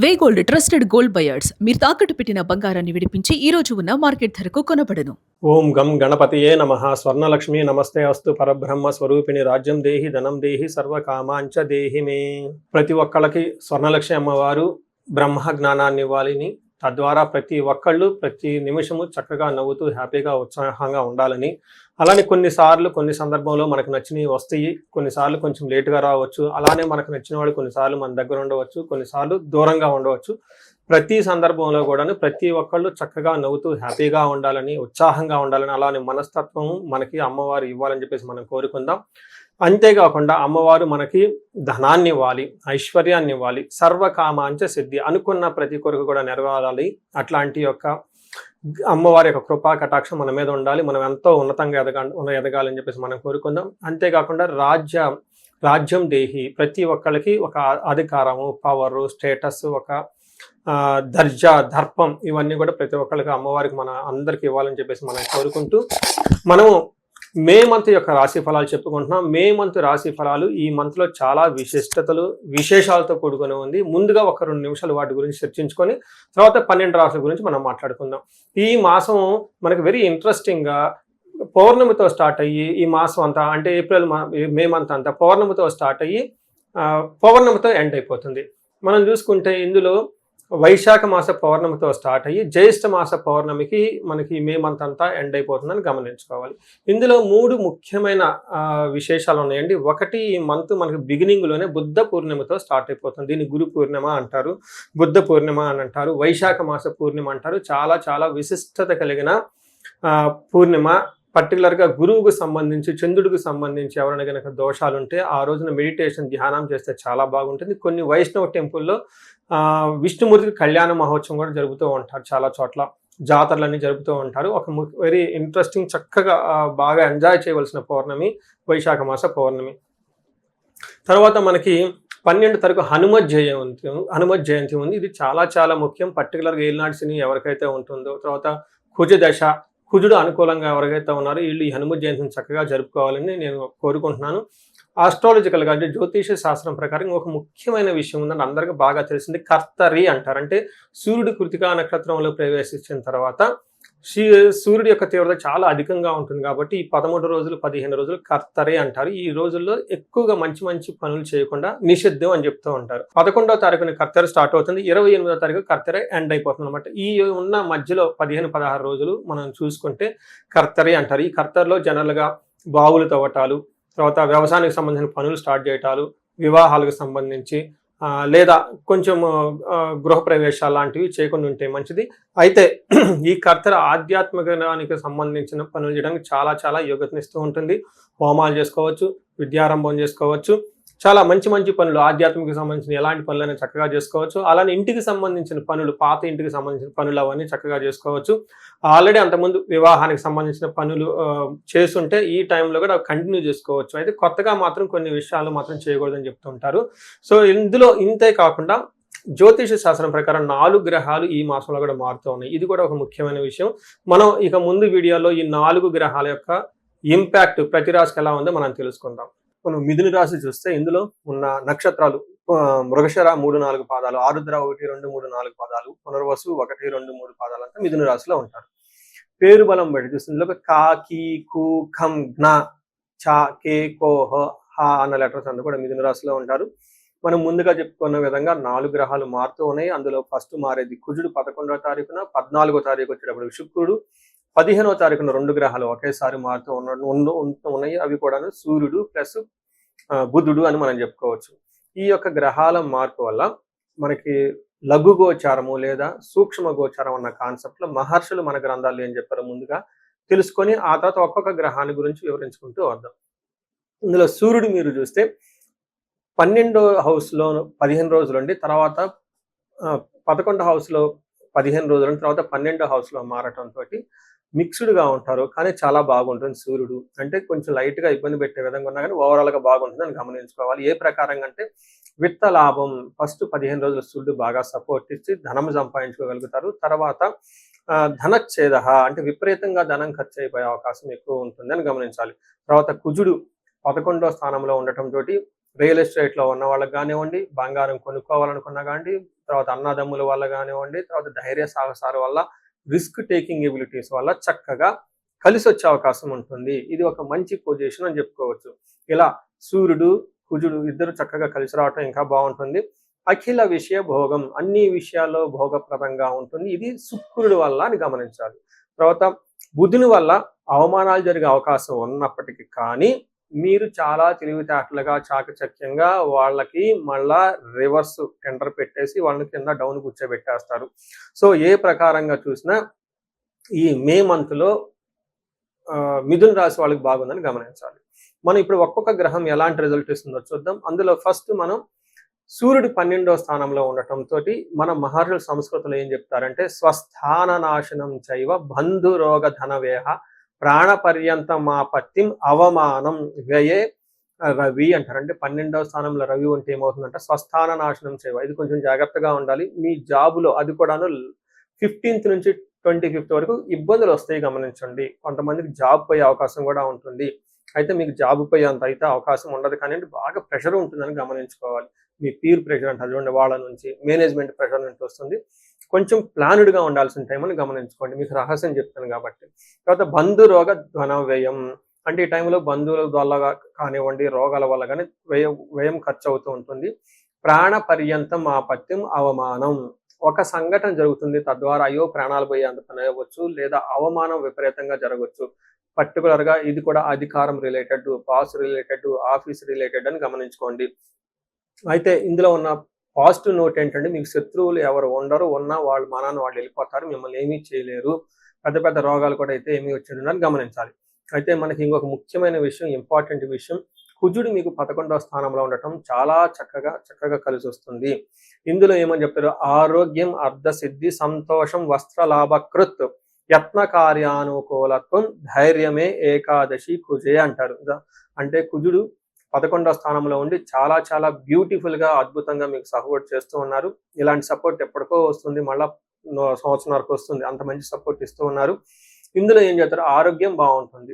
వే gold trusted gold buyers మీరు తాకట్టు పెట్టిన బంగారాన్ని విడిపించి ఈ రోజు ఉన్న మార్కెట్ ధరకు కొనబడను. ఓం గం గణపతియే నమః. స్వర్ణలక్ష్మి నమస్తే అస్తు. పరబ్రహ్మ స్వరూపిణి రాజ్యం దేహి ధనం దేహి సర్వకామాంచ దేహి మే. ప్రతి ఒక్కళ్ళకి స్వర్ణలక్ష్మి అమ్మవారు బ్రహ్మ జ్ఞానాన్ని ఇవ్వాలని, తద్వారా ప్రతి ఒక్కళ్ళు ప్రతి నిమిషము చక్కగా నవ్వుతూ హ్యాపీగా ఉత్సాహంగా ఉండాలని, అలానే కొన్ని సందర్భంలో మనకు నచ్చినవి వస్తాయి, కొన్నిసార్లు కొంచెం లేటుగా రావచ్చు. అలానే మనకు నచ్చిన వాళ్ళు కొన్నిసార్లు మన దగ్గర ఉండవచ్చు, కొన్నిసార్లు దూరంగా ఉండవచ్చు. ప్రతి సందర్భంలో కూడాను ప్రతి ఒక్కళ్ళు చక్కగా నవ్వుతూ హ్యాపీగా ఉండాలని, ఉత్సాహంగా ఉండాలని, అలానే మనస్తత్వం మనకి అమ్మవారు ఇవ్వాలని చెప్పేసి మనం కోరుకుందాం. అంతేకాకుండా అమ్మవారు మనకి ధనాన్ని ఇవ్వాలి, ఐశ్వర్యాన్ని ఇవ్వాలి, సర్వకామాంచ సిద్ధి, అనుకున్న ప్రతి కొరకు కూడా నెరవేరాలి. అట్లాంటి యొక్క అమ్మవారి యొక్క కృపా కటాక్షం మన మీద ఉండాలి. మనం ఎంతో ఉన్నతంగా ఎదగాలని చెప్పేసి మనం కోరుకుందాం. అంతేకాకుండా రాజ్యం దేహి, ప్రతి ఒక్కళ్ళకి ఒక అధికారము, పవరు, స్టేటస్, ఒక దర్జా, దర్పం, ఇవన్నీ కూడా ప్రతి ఒక్కళ్ళకి అమ్మవారికి మన అందరికి ఇవ్వాలని చెప్పేసి మనం కోరుకుంటూ, మనము మే మంత్ యొక్క రాశి ఫలాలు చెప్పుకుంటున్నాం. మే మంత్ రాశి ఫలాలు ఈ మంత్ లో చాలా విశేషాలతో కూడుకొని ఉంది. ముందుగా ఒక 2 నిమిషాలు వాటి గురించి చర్చించుకొని తర్వాత 12 రాశుల గురించి మనం మాట్లాడుకుందాం. ఈ మాసం మనకి వెరీ ఇంట్రెస్టింగ్ గా పౌర్ణమితో స్టార్ట్ అయ్యి, ఈ మాసం అంతా అంటే మే మంత్ అంతా పౌర్ణమితో స్టార్ట్ అయ్యి పౌర్ణమితో ఎండ్ అయిపోతుంది. మనం చూసుకుంటే ఇందులో వైశాఖ మాస పౌర్ణమితో స్టార్ట్ అయ్యి జ్యేష్ఠ మాస పౌర్ణమికి మనకి మే మంత్ అంతా ఎండ్ అయిపోతుందని గమనించుకోవాలి. ఇందులో 3 ముఖ్యమైన విశేషాలు ఉన్నాయండి. ఒకటి, ఈ మంత్ మనకి బిగినింగ్ లోనే బుద్ధ పూర్ణిమతో స్టార్ట్ అయిపోతుంది. దీన్ని గురు పూర్ణిమ అంటారు, బుద్ధ పూర్ణిమ అని అంటారు, వైశాఖ మాస పూర్ణిమ అంటారు. చాలా చాలా విశిష్టత కలిగిన పూర్ణిమ. పర్టికులర్గా గురువుకు సంబంధించి, చంద్రుడికి సంబంధించి ఎవరైనా కనుక దోషాలు ఉంటే ఆ రోజున మెడిటేషన్, ధ్యానం చేస్తే చాలా బాగుంటుంది. కొన్ని వైష్ణవ టెంపుల్లో విష్ణుమూర్తికి కళ్యాణ మహోత్సవం కూడా జరుపుతూ ఉంటారు. చాలా చోట్ల జాతరలన్నీ జరుపుతూ ఉంటారు. ఒక వెరీ ఇంట్రెస్టింగ్, చక్కగా బాగా ఎంజాయ్ చేయవలసిన పౌర్ణమి వైశాఖ మాస పౌర్ణమి. తర్వాత మనకి 12 తారీఖు హనుమత్ జయంతి ఉంది. ఇది చాలా చాలా ముఖ్యం. పర్టికులర్గా ఏలినాటి శని ఎవరికైతే ఉంటుందో, తర్వాత కుజ దశ, కుజుడు అనుకూలంగా ఎవరికైతే ఉన్నారో వీళ్ళు ఈ హనుమత్ జయంతిని చక్కగా జరుపుకోవాలని నేను కోరుకుంటున్నాను. ఆస్ట్రాలజికల్గా అంటే జ్యోతిష శాస్త్రం ప్రకారం ఒక ముఖ్యమైన విషయం ఉందని అందరికీ బాగా తెలిసింది, కర్తరి అంటారు. అంటే సూర్యుడు కృతికా నక్షత్రంలో ప్రవేశించిన తర్వాత సూర్యుడి యొక్క తీవ్రత చాలా అధికంగా ఉంటుంది కాబట్టి ఈ 13 రోజులు 15 రోజులు కర్తరే అంటారు. ఈ రోజుల్లో ఎక్కువగా మంచి మంచి పనులు చేయకుండా నిషిద్ధం అని చెప్తూ ఉంటారు. 11వ తారీఖున కర్తెర స్టార్ట్ అవుతుంది, 28వ తారీఖు కర్తెర ఎండ్ అయిపోతుంది అనమాట. ఈ ఉన్న మధ్యలో 15-16 రోజులు మనం చూసుకుంటే కర్తరే అంటారు. ఈ కర్తెరలో జనరల్గా బావులు తవ్వటాలు, తర్వాత వ్యవసాయానికి సంబంధించిన పనులు స్టార్ట్ చేయటాలు, వివాహాలకు సంబంధించి లేదా కొంచెం గృహప్రవేశాలు లాంటివి చేయకుండా ఉంటే మంచిది. అయితే ఈ కర్తెర ఆధ్యాత్మికానికి సంబంధించిన పనులు చేయడానికి చాలా చాలా యోగ్యతనిస్తూ ఉంటుంది. హోమాలు చేసుకోవచ్చు, విద్యారంభం చేసుకోవచ్చు, చాలా మంచి మంచి పనులు, ఆధ్యాత్మిక సంబంధించిన ఎలాంటి పనులైనా చక్కగా చేసుకోవచ్చు. అలానే ఇంటికి సంబంధించిన పనులు, పాత ఇంటికి సంబంధించిన పనులు అవన్నీ చక్కగా చేసుకోవచ్చు. ఆల్రెడీ అంతకుముందు వివాహానికి సంబంధించిన పనులు చేస్తుంటే ఈ టైంలో కూడా కంటిన్యూ చేసుకోవచ్చు. అయితే కొత్తగా మాత్రం కొన్ని విషయాలు మాత్రం చేయకూడదని చెప్తుంటారు. సో ఇందులో ఇంతే కాకుండా జ్యోతిష శాస్త్రం ప్రకారం 4 గ్రహాలు ఈ మాసంలో కూడా మారుతూ ఉన్నాయి. ఇది కూడా ఒక ముఖ్యమైన విషయం. మనం ఇక ముందు వీడియోలో ఈ 4 గ్రహాల యొక్క ఇంపాక్ట్ ప్రతి రాశికి ఎలా ఉందో మనం తెలుసుకుందాం. మనం మిథున రాశి చూస్తే ఇందులో ఉన్న నక్షత్రాలు మృగశిర 3-4 పాదాలు, ఆరుద్ర 1-2-3-4 పాదాలు, పునర్వసు 1-2-3 పాదాలు అంతా మిథున రాశిలో ఉంటారు. పేరు బలం బట్టి చూస్తే ఇందులో కా, కీ, కు, ఖం, జ్ఞ, చ, కే, కో, హ అన్న లెటర్స్ అంతా కూడా మిథున రాశిలో ఉంటారు. మనం ముందుగా చెప్పుకున్న విధంగా 4 గ్రహాలు మారుతూ ఉన్నాయి. అందులో ఫస్ట్ మారేది కుజుడు 11వ తారీఖున, 14వ తారీఖు వచ్చేటప్పుడు శుక్రుడు, 15వ తారీఖున 2 గ్రహాలు ఒకేసారి మారుతూ ఉన్నాయి. అవి కూడా సూర్యుడు ప్లస్ బుధుడు అని మనం చెప్పుకోవచ్చు. ఈ యొక్క గ్రహాల మార్పు వల్ల మనకి లఘు గోచారము లేదా సూక్ష్మ గోచారం అన్న కాన్సెప్ట్ లో మహర్షులు మన గ్రంథాలు ఏం చెప్పారో ముందుగా తెలుసుకొని ఆ తర్వాత ఒక్కొక్క గ్రహాన్ని గురించి వివరించుకుంటూ వద్దాం. ఇందులో సూర్యుడు మీరు చూస్తే 12వ హౌస్ లో 15 రోజులు ఉండి, తర్వాత 11వ హౌస్ లో 15 రోజులు, తర్వాత 12వ హౌస్ లో మారటంతో మిక్స్డ్గా ఉంటారు. కానీ చాలా బాగుంటుంది సూర్యుడు. అంటే కొంచెం లైట్గా ఇబ్బంది పెట్టే విధంగా ఉన్నా కానీ ఓవరాల్గా బాగుంటుంది అని గమనించుకోవాలి. ఏ ప్రకారంగా అంటే విత్త లాభం ఫస్ట్ 15 రోజులు సూర్యుడు బాగా సపోర్ట్ ఇచ్చి ధనం సంపాదించుకోగలుగుతారు. తర్వాత ధనచ్ఛేద అంటే విపరీతంగా ధనం ఖర్చు అయిపోయే అవకాశం ఎక్కువ ఉంటుంది అని గమనించాలి. తర్వాత కుజుడు 11వ స్థానంలో ఉండటం తోటి రియల్ ఎస్టేట్లో ఉన్న వాళ్ళకి కానివ్వండి, బంగారం కొనుక్కోవాలనుకున్నా కానివ్వండి, తర్వాత అన్నదమ్ముల వల్ల కానివ్వండి, తర్వాత ధైర్య సాహసాల వల్ల, రిస్క్ టేకింగ్ ఎబిలిటీస్ వల్ల చక్కగా కలిసి వచ్చే అవకాశం ఉంటుంది. ఇది ఒక మంచి పొజిషన్ అని చెప్పుకోవచ్చు. ఇలా సూర్యుడు, కుజుడు ఇద్దరు చక్కగా కలిసి రావటం ఇంకా బాగుంటుంది. అఖిల విషయ భోగం, అన్ని విషయాల్లో భోగప్రదంగా ఉంటుంది. ఇది శుక్రుడి వల్ల అని గమనించాలి. తర్వాత బుధుని వల్ల అవమానాలు జరిగే అవకాశం ఉన్నప్పటికీ కానీ మీరు చాలా తెలివితేటలుగా చాకచక్యంగా వాళ్ళకి మళ్ళా రివర్స్ టెండర్ పెట్టేసి వాళ్ళని కింద డౌన్ కూర్చోబెట్టేస్తారు. సో ఏ ప్రకారంగా చూసినా ఈ మే మంత్లో మిథున రాశి వాళ్ళకి బాగుందని గమనించాలి. మనం ఇప్పుడు ఒక్కొక్క గ్రహం ఎలాంటి రిజల్ట్ ఇస్తుందో చూద్దాం. అందులో ఫస్ట్ మనం సూర్యుడు 12వ స్థానంలో ఉండటంతో మన మహర్షుల సంస్కృతిలో ఏం చెప్తారంటే స్వస్థాన నాశనం చైవ బంధురోగ ధనవేహ ప్రాణ పర్యంతమాపత్తిం అవమానం వ్యయే రవి అంటారు. అంటే 12వ స్థానంలో రవి ఉంటే ఏమవుతుందంటే స్వస్థాన నాశనం చేయవ. ఇది కొంచెం జాగ్రత్తగా ఉండాలి. మీ జాబులో అది కూడాను 15th నుంచి 25th వరకు ఇబ్బందులు వస్తాయి గమనించండి. కొంతమందికి జాబ్ పోయే అవకాశం కూడా ఉంటుంది. అయితే మీకు జాబ్ పోయేంత అయితే అవకాశం ఉండదు కానీ బాగా ప్రెషర్ ఉంటుందని గమనించుకోవాలి. మీ పీర్ ప్రెషర్ అంటే చూడండి, వాళ్ళ నుంచి మేనేజ్మెంట్ ప్రెషర్ నుంచి వస్తుంది. కొంచెం ప్లాన్డ్గా ఉండాల్సిన టైం అని గమనించుకోండి. మీకు రహస్యం చెప్తాను కాబట్టి. తర్వాత బంధురోగ ధన వ్యయం, అంటే ఈ టైంలో బంధువుల వల్ల కానివ్వండి, రోగాల వల్ల కానీ వ్యయం ఖర్చు అవుతూ ఉంటుంది. ప్రాణ పర్యంతం ఆపత్యం అవమానం, ఒక సంఘటన జరుగుతుంది తద్వారా అయ్యో ప్రాణాలు పోయేంత పని అవ్వచ్చు, లేదా అవమానం విపరీతంగా జరగవచ్చు. పర్టికులర్గా ఇది కూడా అధికారం related, boss related, office related అని గమనించుకోండి. అయితే ఇందులో ఉన్న పాజిటివ్ నోట్ ఏంటంటే మీకు శత్రువులు ఎవరు ఉండరు, ఉన్నా వాళ్ళు మనాన్ని వాళ్ళు వెళ్ళిపోతారు, మిమ్మల్ని ఏమీ చేయలేరు. పెద్ద పెద్ద రోగాలు కూడా అయితే ఏమీ వచ్చేదని గమనించాలి. అయితే మనకి ఇంకొక ముఖ్యమైన విషయం, ఇంపార్టెంట్ విషయం, కుజుడు మీకు 11వ స్థానంలో ఉండటం చాలా చక్కగా కలిసి వస్తుంది. ఇందులో ఏమని చెప్తారు, ఆరోగ్యం, అర్ధసిద్ధి, సంతోషం, వస్త్రలాభకృత్, యత్న కార్యానుకూలత్వం, ధైర్యమే ఏకాదశి కుజే అంటారు. అంటే కుజుడు 11వ స్థానంలో ఉండి చాలా బ్యూటిఫుల్గా అద్భుతంగా మీకు సపోర్ట్ చేస్తూ ఉన్నారు. ఇలాంటి సపోర్ట్ ఎప్పటికో వస్తుంది, మళ్ళా సంవత్సరానికి వస్తుంది. అంత మంచి సపోర్ట్ ఇస్తూ ఉన్నారు. ఇందులో ఏం చేస్తారు, ఆరోగ్యం బాగుంటుంది,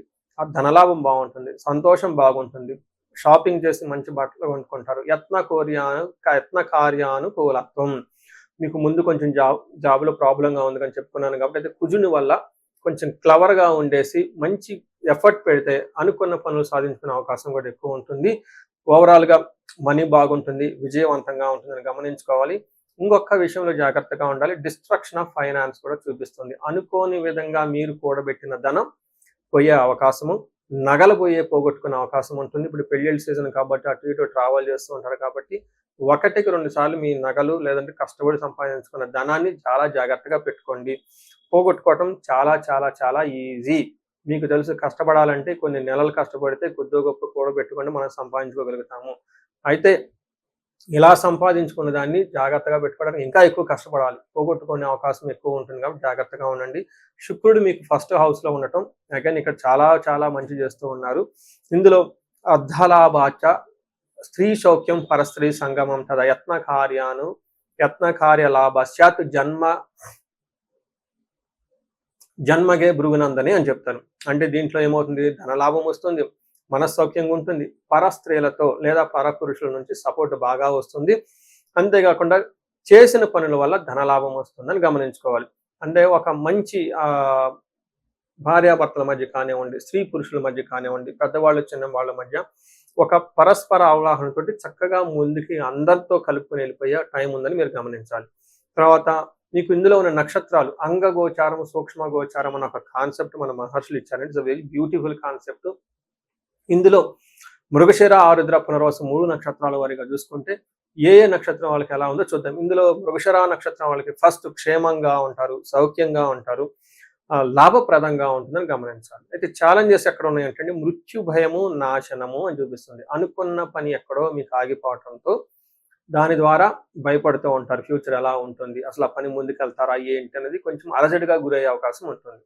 ధనలాభం బాగుంటుంది, సంతోషం బాగుంటుంది, షాపింగ్ చేసి మంచి బట్టలు కొనుక్కుంటారు. యత్న కార్యానుకూలత్వం, మీకు ముందు కొంచెం జాబ్లో ప్రాబ్లంగా ఉంది అని చెప్పుకున్నాను కాబట్టి అయితే కుజుని వల్ల కొంచెం క్లవర్గా ఉండేసి మంచి ఎఫర్ట్ పెడితే అనుకున్న పనులు సాధించుకునే అవకాశం కూడా ఎక్కువ ఉంటుంది. ఓవరాల్గా మనీ బాగుంటుంది, విజయవంతంగా ఉంటుందని గమనించుకోవాలి. ఇంకొక విషయంలో జాగ్రత్తగా ఉండాలి, డిస్ట్రక్షన్ ఆఫ్ ఫైనాన్స్ కూడా చూపిస్తుంది. అనుకోని విధంగా మీరు కూడబెట్టిన ధనం పోయే అవకాశము, నగలు పోగొట్టుకునే అవకాశం ఉంటుంది. ఇప్పుడు పెళ్ళిళ్ళ సీజన్ కాబట్టి అటు ఇటు ట్రావెల్ చేస్తూ ఉంటారు కాబట్టి 1కి 2 సార్లు మీ నగలు లేదంటే కష్టపడి సంపాదించుకున్న ధనాన్ని చాలా జాగ్రత్తగా పెట్టుకోండి. పోగొట్టుకోవటం చాలా ఈజీ. మీకు తెలుసు, కష్టపడాలంటే కొన్ని నెలలు కష్టపడితే కొద్దిగా గొప్ప కూడబెట్టుకొని మనం సంపాదించుకోగలుగుతాము. అయితే ఇలా సంపాదించుకున్న దాన్ని జాగ్రత్తగా పెట్టుకోవడానికి ఇంకా ఎక్కువ కష్టపడాలి, పోగొట్టుకునే అవకాశం ఎక్కువ ఉంటుంది కాబట్టి జాగ్రత్తగా ఉండండి. శుక్రుడు మీకు ఫస్ట్ హౌస్లో ఉండటం అగైన్ ఇక్కడ చాలా మంచి చేస్తూ ఉన్నారు. ఇందులో అర్ధలాభాచ స్త్రీ సౌఖ్యం పరస్త్రీ సంగమం తద యత్న కార్య లాభస్యాత్ జన్మగే భృగునందని అని చెప్తారు. అంటే దీంట్లో ఏమవుతుంది, ధనలాభం వస్తుంది, మనస్సౌఖ్యంగా ఉంటుంది, పరస్త్రీలతో లేదా పరపురుషుల నుంచి సపోర్ట్ బాగా వస్తుంది. అంతేకాకుండా చేసిన పనుల వల్ల ధనలాభం వస్తుందని గమనించుకోవాలి. అంటే ఒక మంచి భార్యాభర్తల మధ్య కానివ్వండి, స్త్రీ పురుషుల మధ్య కానివ్వండి, పెద్దవాళ్ళు చిన్న వాళ్ళ మధ్య ఒక పరస్పర అవగాహనతోటి చక్కగా ముందుకి అందరితో కలుపుకొని వెళ్ళిపోయే టైం ఉందని మీరు గమనించాలి. తర్వాత మీకు ఇందులో ఉన్న నక్షత్రాలు అంగగోచారం, సూక్ష్మ గోచారం అన్న ఒక కాన్సెప్ట్ మన మహర్షులు ఇచ్చారంటే it's a very beautiful concept. ఇందులో మృగశిర, ఆరుద్ర, పునర్వసు 3 నక్షత్రాల వారిగా చూసుకుంటే ఏ నక్షత్రం వాళ్ళకి ఎలా ఉందో చూద్దాం. ఇందులో మృగశిర నక్షత్రం వాళ్ళకి ఫస్ట్ క్షేమంగా ఉంటారు, సౌఖ్యంగా ఉంటారు, లాభప్రదంగా ఉంటుందని గమనించాలి. అయితే ఛాలెంజెస్ ఎక్కడ ఉన్నాయంటే మృత్యు భయము, నాశనము అని చూపిస్తుంది. అనుకున్న పని ఎక్కడో మీకు ఆగిపోవటంతో దాని ద్వారా భయపడుతూ ఉంటారు, ఫ్యూచర్ ఎలా ఉంటుంది, అసలు ఆ పని ముందుకెళ్తారా ఏంటి అనేది కొంచెం అలజడిగా గురయ్యే అవకాశం ఉంటుంది.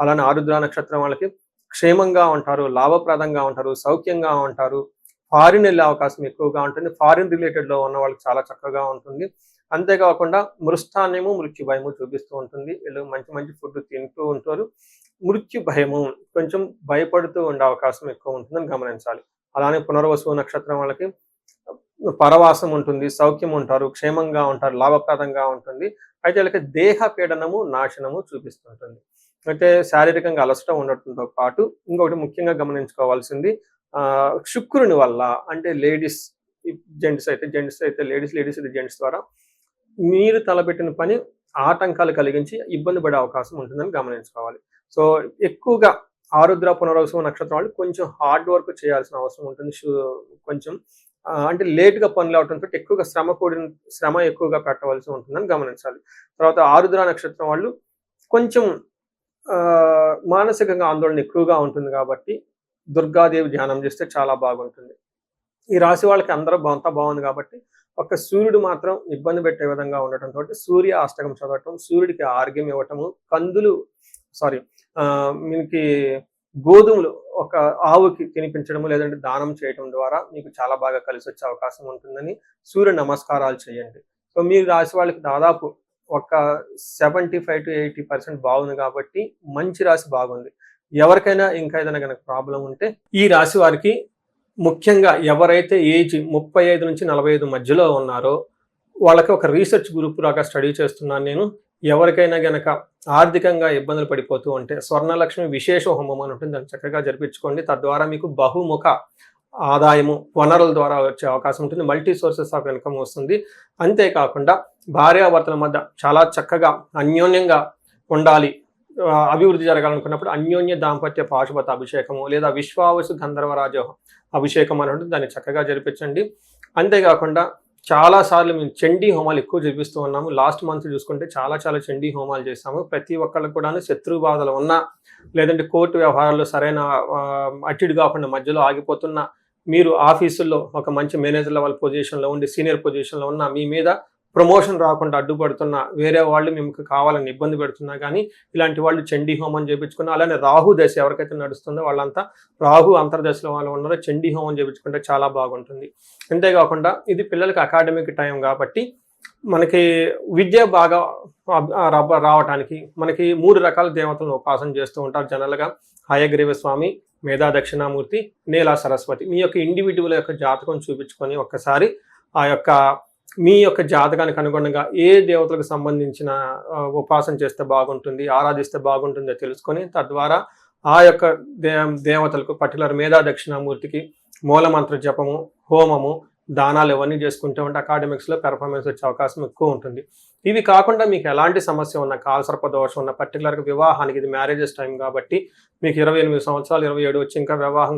అలానే ఆరుద్ర నక్షత్రం వాళ్ళకి క్షేమంగా ఉంటారు, లాభప్రదంగా ఉంటారు, సౌఖ్యంగా ఉంటారు, ఫారిన్ వెళ్ళే అవకాశం ఎక్కువగా ఉంటుంది, ఫారిన్ రిలేటెడ్లో ఉన్న వాళ్ళకి చాలా చక్కగా ఉంటుంది. అంతేకాకుండా మృష్టాన్యము, మృత్యు భయము చూపిస్తూ ఉంటుంది. వీళ్ళు మంచి ఫుడ్ తింటూ ఉంటారు. మృత్యు భయము, కొంచెం భయపడుతూ ఉండే అవకాశం ఎక్కువ ఉంటుందని గమనించాలి. అలానే పునర్వసు నక్షత్రం వాళ్ళకి పరవాసం ఉంటుంది, సౌఖ్యం ఉంటారు, క్షేమంగా ఉంటారు, లాభప్రదంగా ఉంటుంది. అయితే వీళ్ళకి దేహ పీడనము, నాశనము చూపిస్తుంటుంది. అయితే శారీరకంగా అలసట ఉండటంతో పాటు ఇంకొకటి ముఖ్యంగా గమనించుకోవాల్సింది శుక్రుని వల్ల అంటే జెంట్స్ అయితే లేడీస్ అయితే జెంట్స్ ద్వారా మీరు తలపెట్టిన పని ఆటంకాలు కలిగించి ఇబ్బంది పడే అవకాశం ఉంటుందని గమనించుకోవాలి. సో ఎక్కువగా ఆరుద్ర పునర్వసు నక్షత్రం వాళ్ళు కొంచెం హార్డ్ వర్క్ చేయాల్సిన అవసరం ఉంటుంది. కొంచెం అంటే లేట్‌గా పనులు అవటంతో ఎక్కువగా శ్రమ ఎక్కువగా పెట్టవలసి ఉంటుందని గమనించాలి. తర్వాత ఆరుద్ర నక్షత్రం వాళ్ళు కొంచెం మానసికంగా ఆందోళన ఎక్కువగా ఉంటుంది కాబట్టి దుర్గాదేవి ధ్యానం చేస్తే చాలా బాగుంటుంది. ఈ రాశి వాళ్ళకి అంతా బాగుంది కాబట్టి ఒక్క సూర్యుడు మాత్రం ఇబ్బంది పెట్టే విధంగా ఉండటంతో సూర్య అష్టకం చదవటం, సూర్యుడికి ఆర్ఘ్యం ఇవ్వటము, మీకు గోధుమలు ఒక ఆవుకి తినిపించడము లేదంటే దానం చేయటం ద్వారా మీకు చాలా బాగా కలిసి వచ్చే అవకాశం ఉంటుందని సూర్య నమస్కారాలు చేయండి. సో మీ రాశి వాళ్ళకి దాదాపు ఒక 75-80% బాగుంది కాబట్టి మంచి రాశి బాగుంది. ఎవరికైనా ఇంకా ఏదైనా కనుక ప్రాబ్లం ఉంటే ఈ రాశి వారికి ముఖ్యంగా ఎవరైతే ఏజ్ 35-45 మధ్యలో ఉన్నారో వాళ్ళకి ఒక రీసెర్చ్ గ్రూప్ లాగా స్టడీ చేస్తున్నాను నేను. ఎవరికైనా గనక ఆర్థికంగా ఇబ్బందులు పడిపోతూ ఉంటే స్వర్ణలక్ష్మి విశేష హోమం అని ఉంటుంది, దాన్ని చక్కగా జరిపించుకోండి. తద్వారా మీకు బహుముఖ ఆదాయము వనరుల ద్వారా వచ్చే అవకాశం ఉంటుంది. మల్టీ సోర్సెస్ ఆఫ్ ఇన్కమ్ వస్తుంది. అంతేకాకుండా భార్యాభర్తల మధ్య చాలా చక్కగా అన్యోన్యంగా ఉండాలి, అభివృద్ధి జరగాలనుకున్నప్పుడు అన్యోన్య దాంపత్య పాశుపత అభిషేకము లేదా విశ్వావసు గంధర్వరాజ అభిషేకం అని ఉంటుంది, దాన్ని చక్కగా జరిపించండి. అంతేకాకుండా చాలాసార్లు మేము చండీ హోమాలు ఎక్కువ జరిపిస్తూ ఉన్నాము. లాస్ట్ మంత్ చూసుకుంటే చాలా చండీ హోమాలు చేస్తాము. ప్రతి ఒక్కళ్ళకు కూడా శత్రు బాధలు ఉన్నా లేదంటే కోర్టు వ్యవహారాల్లో సరైన అట్టిడు కాకుండా మధ్యలో ఆగిపోతున్నా, మీరు ఆఫీసుల్లో ఒక మంచి మేనేజర్ లెవెల్ పొజిషన్లో ఉండి సీనియర్ పొజిషన్లో ఉన్న మీ మీద ప్రమోషన్ రాకుండా అడ్డుపడుతున్నా, వేరే వాళ్ళు మీకు కావాలని ఇబ్బంది పెడుతున్నా కానీ ఇలాంటి వాళ్ళు చండీ హోమం చేయించుకున్నా, అలానే రాహు దశ ఎవరికైతే నడుస్తుందో వాళ్ళంతా రాహు అంతర్దశలో వాళ్ళు ఉన్నారో చండీ హోమం చేయించుకుంటే చాలా బాగుంటుంది. అంతేకాకుండా ఇది పిల్లలకి అకాడమిక్ టైం కాబట్టి మనకి విద్య బాగా రావటానికి మనకి 3 రకాల దేవతలను ఉపాసన చేస్తూ ఉంటారు జనరల్గా. హయగ్రీవ స్వామి, మేధా దక్షిణామూర్తి, నీలా సరస్వతి. మీ యొక్క ఇండివిజువల్ యొక్క జాతకం చూపించుకొని ఒక్కసారి ఆ యొక్క మీ యొక్క జాతకానికి అనుగుణంగా ఏ దేవతలకు సంబంధించిన ఉపాసన చేస్తే బాగుంటుంది, ఆరాధిస్తే బాగుంటుందో తెలుసుకొని తద్వారా ఆ యొక్క దేవతలకు పర్టికులర్ మేధా దక్షిణామూర్తికి మూలమంత్ర జపము, హోమము, దానాలు ఇవన్నీ చేసుకుంటూ ఉంటే అకాడమిక్స్లో పెర్ఫార్మెన్స్ వచ్చే అవకాశం ఎక్కువ ఉంటుంది. ఇవి కాకుండా మీకు ఎలాంటి సమస్య ఉన్న, కాలసర్ప దోషం ఉన్న, పర్టికులర్గా వివాహానికి ఇది మ్యారేజెస్ టైం కాబట్టి మీకు 28 సంవత్సరాలు 27 వచ్చి ఇంకా వివాహం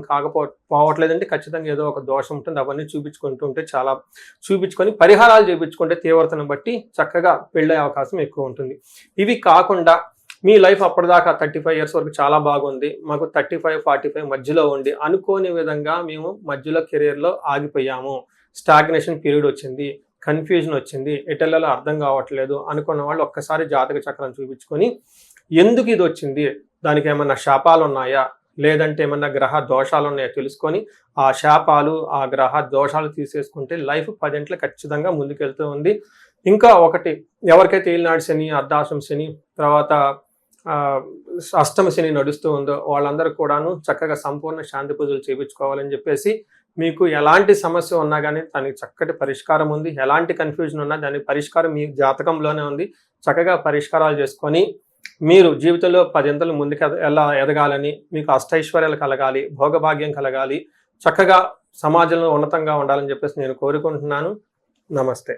పోవట్లేదంటే ఖచ్చితంగా ఏదో ఒక దోషం ఉంటుంది. అవన్నీ చూపించుకొని పరిహారాలు చేయించుకుంటే తీవ్రతను బట్టి చక్కగా పెళ్ళే అవకాశం ఎక్కువ ఉంటుంది. ఇవి కాకుండా మీ లైఫ్ అప్పటిదాకా 35 ఇయర్స్ వరకు చాలా బాగుంది, మాకు 35-45 మధ్యలో ఉండి అనుకోని విధంగా మేము మధ్యలో కెరీర్లో ఆగిపోయాము, స్టాగ్నేషన్ పీరియడ్ వచ్చింది, కన్ఫ్యూజన్ వచ్చింది, ఎటెల్లలో అర్థం కావట్లేదు అనుకున్న వాళ్ళు ఒక్కసారి జాతక చక్రం చూపించుకొని ఎందుకు ఇది వచ్చింది, దానికి ఏమన్నా శాపాలు ఉన్నాయా లేదంటే ఏమన్నా గ్రహ దోషాలు ఉన్నాయో తెలుసుకొని ఆ శాపాలు ఆ గ్రహ దోషాలు తీసేసుకుంటే లైఫ్ 10 ఖచ్చితంగా ముందుకెళ్తూ ఉంది. ఇంకా ఒకటి, ఎవరికైతే ఏలినాడు శని, అర్ధాశ్రమ శని, తర్వాత అష్టమ శని నడుస్తూ ఉందో వాళ్ళందరూ కూడాను చక్కగా సంపూర్ణ శాంతి పూజలు చేయించుకోవాలని చెప్పేసి, మీకు ఎలాంటి సమస్య ఉన్నా కానీ దానికి చక్కటి పరిష్కారం ఉంది. ఎలాంటి కన్ఫ్యూజన్ ఉన్నా దాని పరిష్కారం మీ జాతకంలోనే ఉంది. చక్కగా పరిష్కారాలు చేసుకొని మీరు జీవితంలో 10 ముందుకు ఎలా ఎదగాలని, మీకు అష్టైశ్వర్యాలు కలగాలి, భోగభాగ్యం కలగాలి, చక్కగా సమాజంలో ఉన్నతంగా ఉండాలని చెప్పేసి నేను కోరుకుంటున్నాను. నమస్తే.